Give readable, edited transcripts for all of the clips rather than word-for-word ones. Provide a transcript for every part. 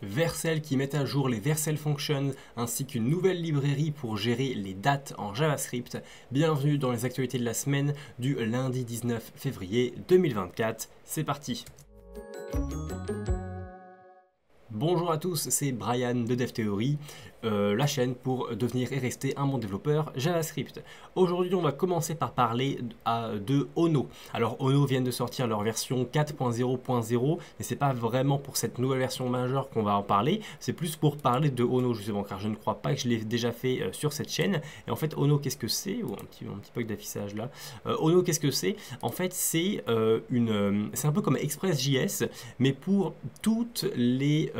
Vercel qui met à jour les Vercel Functions ainsi qu'une nouvelle librairie pour gérer les dates en JavaScript. Bienvenue dans les actualités de la semaine du lundi 19 février 2024. C'est parti! Bonjour à tous, c'est Brian de DevTheory, la chaîne pour devenir et rester un bon développeur JavaScript. Aujourd'hui, on va commencer par parler de Ono. Alors, Ono vient de sortir leur version 4.0.0, mais c'est pas vraiment pour cette nouvelle version majeure qu'on va en parler, c'est plus pour parler de Ono justement, car je ne crois pas que je l'ai déjà fait sur cette chaîne. Et en fait, Ono, qu'est-ce que c'est? Un petit bug d'affichage là. Ono, qu'est-ce que c'est? En fait, c'est un peu comme ExpressJS, mais pour toutes les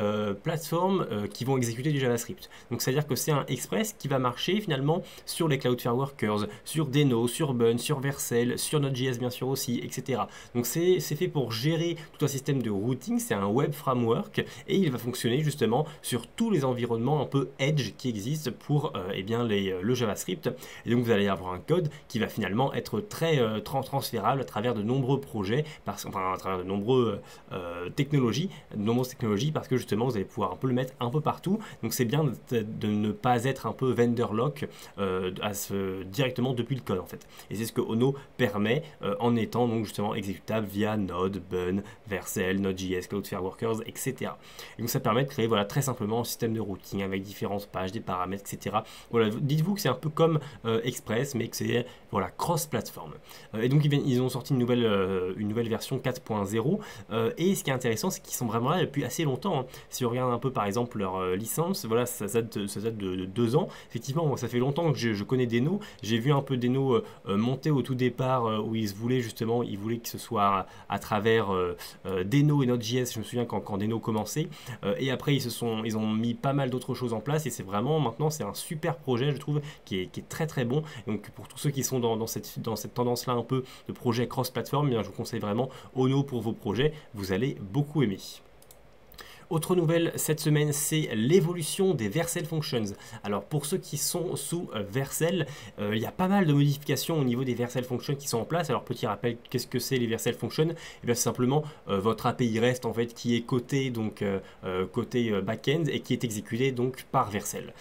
plateformes qui vont exécuter du JavaScript. Donc c'est-à-dire que c'est un Express qui va marcher finalement sur les Cloudflare Workers, sur Deno, sur Bun, sur Vercel, sur Node.js bien sûr aussi, etc. Donc c'est fait pour gérer tout un système de routing, c'est un web framework et il va fonctionner justement sur tous les environnements un peu edge qui existent pour le JavaScript. Et donc vous allez avoir un code qui va finalement être très transférable à travers de nombreux projets, à travers de nombreuses technologies, parce que justement vous allez pouvoir un peu le mettre un peu partout. Donc c'est bien de ne pas être un peu vendor lock directement depuis le code en fait. Et c'est ce que Ono permet en étant donc justement exécutable via Node, Bun, Vercel, Node.js, Cloudflare Workers, etc. Et donc ça permet de créer voilà, très simplement un système de routing avec différentes pages, des paramètres, etc. Voilà, dites-vous que c'est un peu comme Express, mais que c'est voilà, cross-platform. Et donc ils ont sorti une nouvelle version 4.0 et ce qui est intéressant, c'est qu'ils sont vraiment là depuis assez longtemps. Hein. Si on regarde un peu par exemple leur licence, voilà, ça date de 2 ans. Effectivement, moi, ça fait longtemps que je connais Deno. J'ai vu un peu Deno monter au tout départ où ils voulaient que ce soit à travers Deno et Node.js. Je me souviens quand Deno commençait. Et après, ils ont mis pas mal d'autres choses en place et c'est vraiment maintenant, c'est un super projet, je trouve, qui est très très bon. Donc pour tous ceux qui sont dans cette tendance-là un peu de projet cross-platform, je vous conseille vraiment Ono pour vos projets. Vous allez beaucoup aimer. Autre nouvelle cette semaine, c'est l'évolution des Vercel Functions. Alors pour ceux qui sont sous Vercel, il y a pas mal de modifications au niveau des Vercel Functions qui sont en place. Alors petit rappel, qu'est-ce que c'est les Vercel Functions? Et bien c'est simplement votre API REST en fait qui est côté back-end et qui est exécuté donc par Vercel.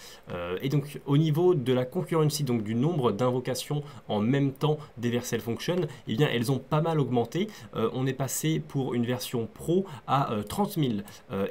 Et donc au niveau de la concurrency, donc du nombre d'invocations en même temps des Vercel Functions, et bien elles ont pas mal augmenté. On est passé pour une version Pro à 30 000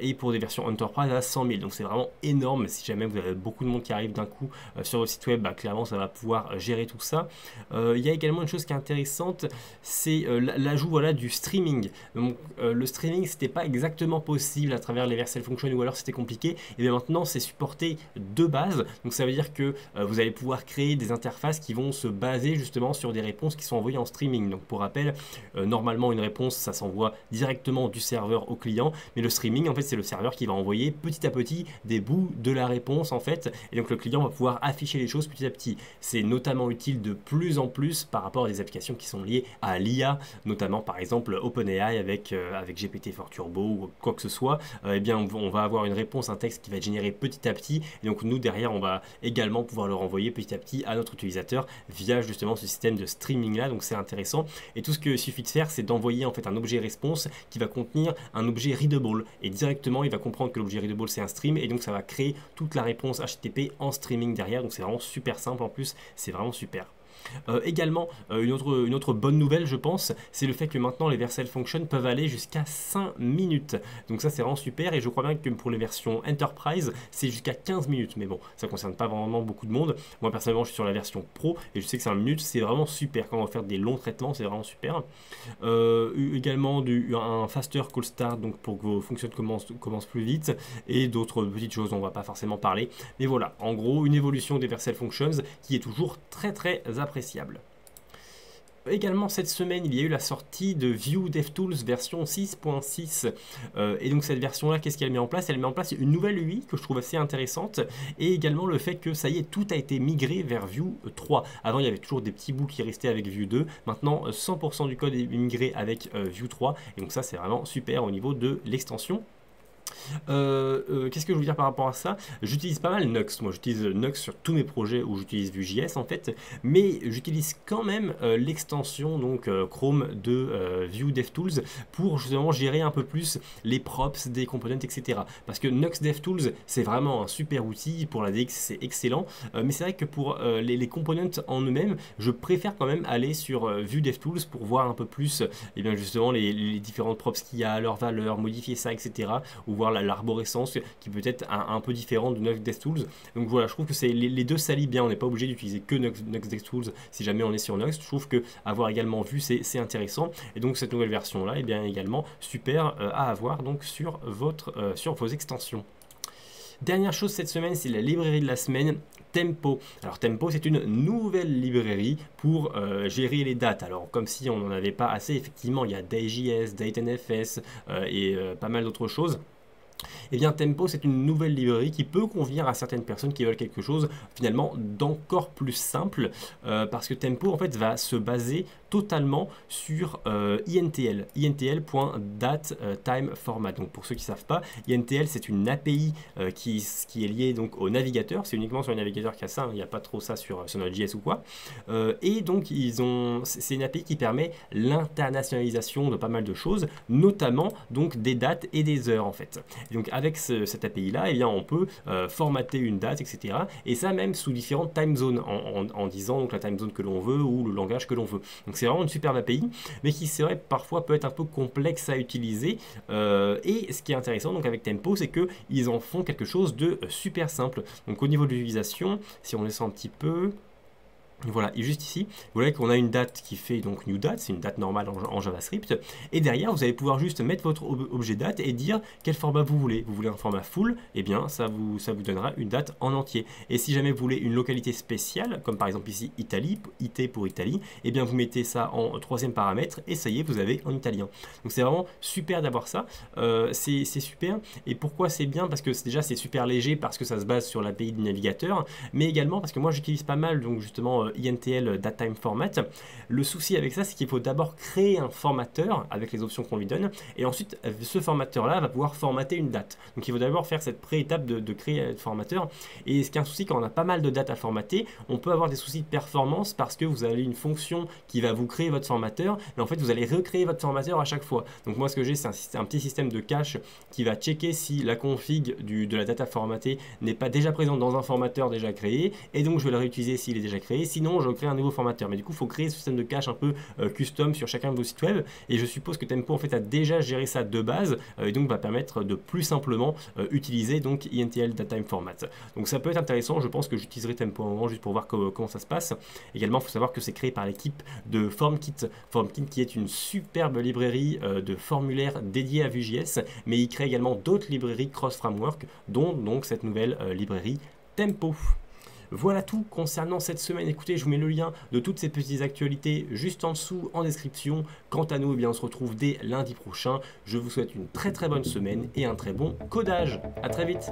et pour des versions Enterprise à 100 000. Donc c'est vraiment énorme. Si jamais vous avez beaucoup de monde qui arrive d'un coup sur votre site web, clairement ça va pouvoir gérer tout ça. Il y a également une chose qui est intéressante, c'est l'ajout voilà, du streaming. Donc le streaming c'était pas exactement possible à travers les Vercel Functions ou alors c'était compliqué. Et bien maintenant c'est supporté de base. Donc ça veut dire que vous allez pouvoir créer des interfaces qui vont se baser justement sur des réponses qui sont envoyées en streaming. Donc pour rappel, normalement une réponse ça s'envoie directement du serveur au client, mais le streaming en fait c'est le serveur qui va envoyer petit à petit des bouts de la réponse en fait, et donc le client va pouvoir afficher les choses petit à petit. C'est notamment utile de plus en plus par rapport à des applications qui sont liées à l'IA, notamment par exemple OpenAI avec GPT-4 Turbo ou quoi que ce soit. Eh bien on va avoir une réponse, un texte qui va être généré petit à petit, et donc nous derrière on va également pouvoir le renvoyer petit à petit à notre utilisateur via justement ce système de streaming là. Donc c'est intéressant, et tout ce qu'il suffit de faire c'est d'envoyer en fait un objet response qui va contenir un objet readable, et directement il va comprendre que l'objet readable c'est un stream, et donc ça va créer toute la réponse HTTP en streaming derrière. Donc c'est vraiment super simple, en plus c'est vraiment super. Également, une autre bonne nouvelle, je pense, c'est le fait que maintenant les Vercel Functions peuvent aller jusqu'à 5 minutes. Donc ça, c'est vraiment super. Et je crois bien que pour les versions Enterprise, c'est jusqu'à 15 minutes. Mais bon, ça ne concerne pas vraiment beaucoup de monde. Moi, personnellement, je suis sur la version Pro et je sais que 5 minutes, c'est vraiment super. Quand on va faire des longs traitements, c'est vraiment super. Également, un faster call start, donc pour que vos fonctions commencent plus vite. Et d'autres petites choses dont on ne va pas forcément parler. Mais voilà, en gros, une évolution des Vercel Functions qui est toujours très très appréciable. Également cette semaine, il y a eu la sortie de Vue DevTools version 6.6 et donc cette version là, qu'est-ce qu'elle met en place? Elle met en place une nouvelle UI que je trouve assez intéressante, et également le fait que ça y est, tout a été migré vers Vue 3. Avant il y avait toujours des petits bouts qui restaient avec Vue 2, maintenant 100% du code est migré avec Vue 3, et donc ça c'est vraiment super au niveau de l'extension. Qu'est-ce que je veux dire par rapport à ça? J'utilise pas mal Nux. Moi, j'utilise Nux sur tous mes projets où j'utilise Vue.js en fait, mais j'utilise quand même l'extension donc Chrome de Vue DevTools pour justement gérer un peu plus les props des components, etc. Parce que Nux DevTools, c'est vraiment un super outil pour la DX, c'est excellent. Mais c'est vrai que pour les components en eux-mêmes, je préfère quand même aller sur Vue DevTools pour voir un peu plus, et bien justement les différentes props qu'il y a, leurs valeurs, modifier ça, etc. Ou voir l'arborescence qui peut être un peu différente de Nux DevTools. Donc voilà, je trouve que les deux s'allient bien. On n'est pas obligé d'utiliser que Nux DevTools si jamais on est sur Nux. Je trouve que avoir également Vue, c'est intéressant. Et donc cette nouvelle version là est bien également super à avoir donc sur vos extensions. Dernière chose cette semaine, c'est la librairie de la semaine, Tempo. Alors Tempo, c'est une nouvelle librairie pour gérer les dates. Alors comme si on n'en avait pas assez, effectivement, il y a Day.js, DateNFS et pas mal d'autres choses. Eh bien Tempo, c'est une nouvelle librairie qui peut convenir à certaines personnes qui veulent quelque chose finalement d'encore plus simple parce que Tempo en fait va se baser totalement sur INTL, INTL.DateTimeFormat. Donc pour ceux qui ne savent pas, INTL c'est une API qui est liée donc au navigateur, c'est uniquement sur le navigateur qu'il y a ça, hein. Il n'y a pas trop ça sur Node.js ou quoi. Et donc c'est une API qui permet l'internationalisation de pas mal de choses, notamment donc des dates et des heures en fait. Et donc avec cette API là, eh bien, on peut formater une date, etc. Et ça même sous différentes time zones en disant donc la time zone que l'on veut ou le langage que l'on veut. Donc c'est vraiment une superbe API, mais qui c'est vrai parfois peut être un peu complexe à utiliser. Et ce qui est intéressant donc avec Tempo, c'est qu'ils en font quelque chose de super simple. Donc au niveau de l'utilisation, si on descend un petit peu. Voilà, et juste ici, vous voyez qu'on a une date qui fait donc new date, c'est une date normale en JavaScript, et derrière vous allez pouvoir juste mettre votre objet date et dire quel format vous voulez. Vous voulez un format full, et bien ça vous donnera une date en entier. Et si jamais vous voulez une localité spéciale, comme par exemple ici Italie, IT pour Italie, et bien vous mettez ça en troisième paramètre, et ça y est, vous avez en italien. Donc c'est vraiment super d'avoir ça, c'est super. Et pourquoi c'est bien? Parce que déjà c'est super léger, parce que ça se base sur l'API du navigateur, mais également parce que moi j'utilise pas mal donc justement INTL Datetime Format. Le souci avec ça, c'est qu'il faut d'abord créer un formateur avec les options qu'on lui donne, et ensuite ce formateur là va pouvoir formater une date. Donc il faut d'abord faire cette pré-étape de créer un formateur. Et ce qui est un souci, quand on a pas mal de dates à formater, on peut avoir des soucis de performance parce que vous avez une fonction qui va vous créer votre formateur, mais en fait vous allez recréer votre formateur à chaque fois. Donc moi ce que j'ai, c'est un petit système de cache qui va checker si la config de la data formatée n'est pas déjà présente dans un formateur déjà créé, et donc je vais le réutiliser s'il est déjà créé. Sinon, je crée un nouveau formateur. Mais du coup, il faut créer ce système de cache un peu custom sur chacun de vos sites web. Et je suppose que Tempo en fait a déjà géré ça de base, et donc va permettre de plus simplement utiliser donc INTL Datetime Format. Donc ça peut être intéressant. Je pense que j'utiliserai Tempo un moment juste pour voir comment ça se passe. Également, il faut savoir que c'est créé par l'équipe de FormKit. FormKit qui est une superbe librairie de formulaires dédiée à Vue.js, mais il crée également d'autres librairies cross-framework, dont donc cette nouvelle librairie Tempo. Voilà tout concernant cette semaine. Écoutez, je vous mets le lien de toutes ces petites actualités juste en dessous en description. Quant à nous, eh bien, on se retrouve dès lundi prochain. Je vous souhaite une très bonne semaine et un très bon codage. À très vite.